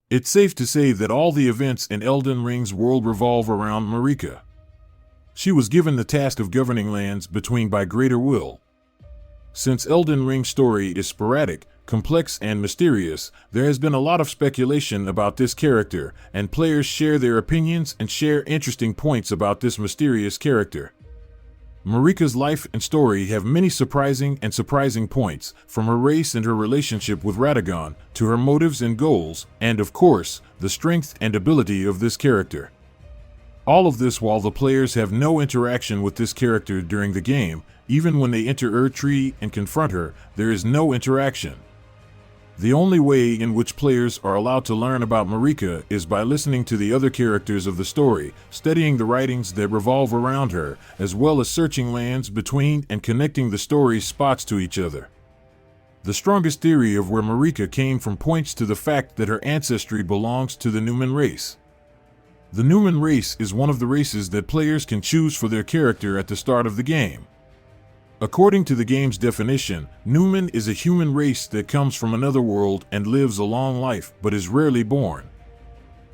It's safe to say that all the events in Elden Ring's world revolve around Marika. She was given the task of governing lands between by greater will. Since Elden Ring's story is sporadic, complex, and mysterious, there has been a lot of speculation about this character, and players share their opinions and share interesting points about this mysterious character. Marika's life and story have many surprising points, from her race and her relationship with Radagon, to her motives and goals, and of course, the strength and ability of this character. All of this while the players have no interaction with this character during the game. Even when they enter HIGHER.T and confront her, there is no interaction. The only way in which players are allowed to learn about Marika is by listening to the other characters of the story, studying the writings that revolve around her, as well as searching lands between and connecting the story's spots to each other. The strongest theory of where Marika came from points to the fact that her ancestry belongs to the Numen race. The Numen race is one of the races that players can choose for their character at the start of the game. According to the game's definition, Numen is a human race that comes from another world and lives a long life but is rarely born.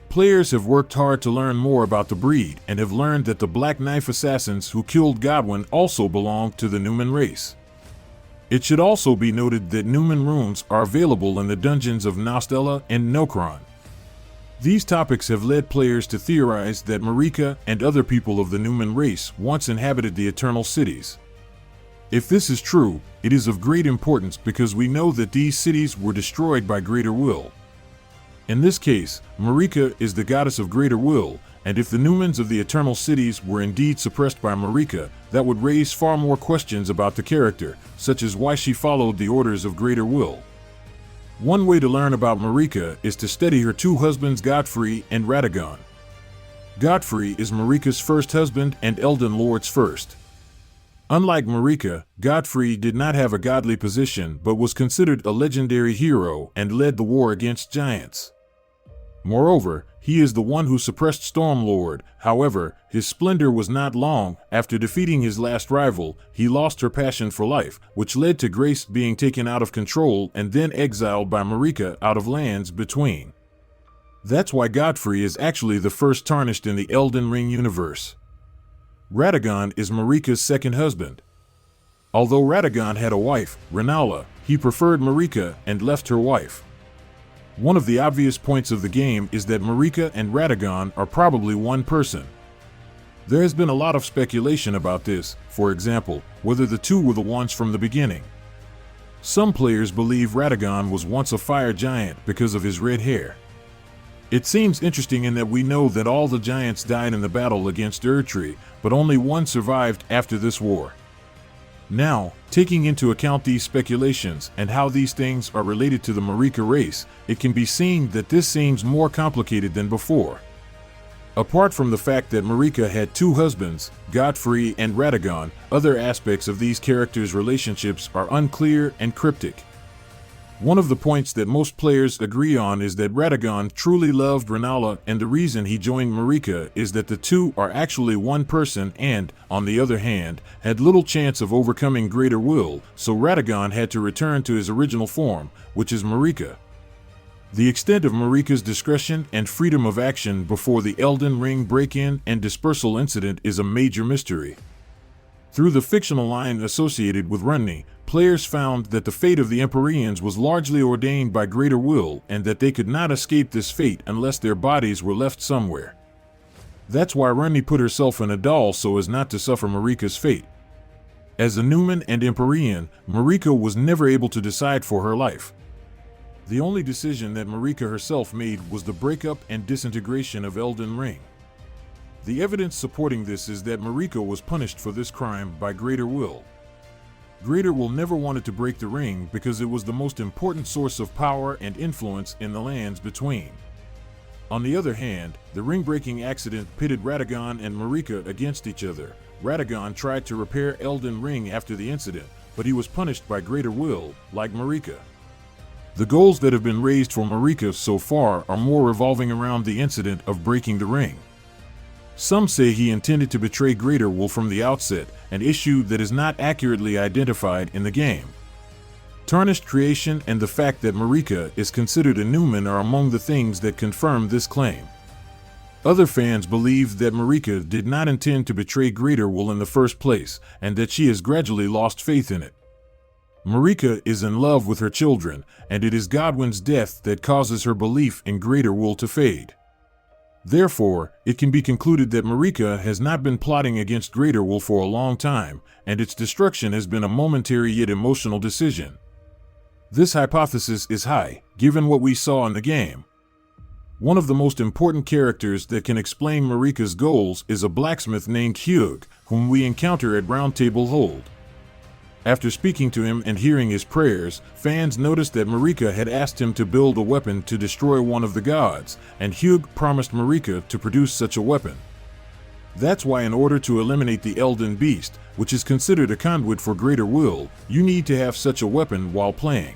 Players have worked hard to learn more about the breed and have learned that the Black Knife assassins who killed Godwyn also belong to the Numen race. It should also be noted that Numen runes are available in the dungeons of Nostella and Nokron. These topics have led players to theorize that Marika and other people of the Numen race once inhabited the Eternal Cities. If this is true, it is of great importance because we know that these cities were destroyed by Greater Will. In this case, Marika is the goddess of Greater Will, and if the Numens of the Eternal Cities were indeed suppressed by Marika, that would raise far more questions about the character, such as why she followed the orders of Greater Will. One way to learn about Marika is to study her two husbands Godfrey and Radagon. Godfrey is Marika's first husband and Elden Lord's first. Unlike Marika, Godfrey did not have a godly position but was considered a legendary hero and led the war against giants. Moreover, he is the one who suppressed Stormlord. However, his splendor was not long. After defeating his last rival, he lost her passion for life, which led to Grace being taken out of control and then exiled by Marika out of lands between. That's why Godfrey is actually the first Tarnished in the Elden Ring universe. Radagon is Marika's second husband. Although Radagon had a wife, Rennala, he preferred Marika and left her wife. One of the obvious points of the game is that Marika and Radagon are probably one person. There has been a lot of speculation about this, for example, whether the two were the ones from the beginning. Some players believe Radagon was once a fire giant because of his red hair. It seems interesting in that we know that all the giants died in the battle against HIGHER.T, but only one survived after this war. Now, taking into account these speculations and how these things are related to the Marika race, it can be seen that this seems more complicated than before. Apart from the fact that Marika had two husbands, Godfrey and Radagon, other aspects of these characters' relationships are unclear and cryptic. One of the points that most players agree on is that Radagon truly loved Rennala, and the reason he joined Marika is that the two are actually one person and, on the other hand, had little chance of overcoming Greater Will, so Radagon had to return to his original form, which is Marika. The extent of Marika's discretion and freedom of action before the Elden Ring break-in and dispersal incident is a major mystery. Through the fictional line associated with Runni, players found that the fate of the Empyreans was largely ordained by Greater Will and that they could not escape this fate unless their bodies were left somewhere. That's why Runni put herself in a doll so as not to suffer Marika's fate. As a Numen and Empyrean, Marika was never able to decide for her life. The only decision that Marika herself made was the breakup and disintegration of Elden Ring. The evidence supporting this is that Marika was punished for this crime by Greater Will. Greater Will never wanted to break the ring because it was the most important source of power and influence in the lands between. On the other hand, the ring-breaking accident pitted Radagon and Marika against each other. Radagon tried to repair Elden Ring after the incident, but he was punished by Greater Will, like Marika. The goals that have been raised for Marika so far are more revolving around the incident of breaking the ring. Some say he intended to betray Greater Will from the outset, an issue that is not accurately identified in the game. Tarnished creation and the fact that Marika is considered a Newman are among the things that confirm this claim. Other fans believe that Marika did not intend to betray Greater Will in the first place, and that she has gradually lost faith in it. Marika is in love with her children, and it is Godwyn's death that causes her belief in Greater Will to fade. Therefore, it can be concluded that Marika has not been plotting against Greater Will for a long time, and its destruction has been a momentary yet emotional decision. This hypothesis is high, given what we saw in the game. One of the most important characters that can explain Marika's goals is a blacksmith named Hugh, whom we encounter at Round Table Hold. After speaking to him and hearing his prayers, fans noticed that Marika had asked him to build a weapon to destroy one of the gods, and Hugh promised Marika to produce such a weapon. That's why in order to eliminate the Elden Beast, which is considered a conduit for Greater Will, you need to have such a weapon while playing.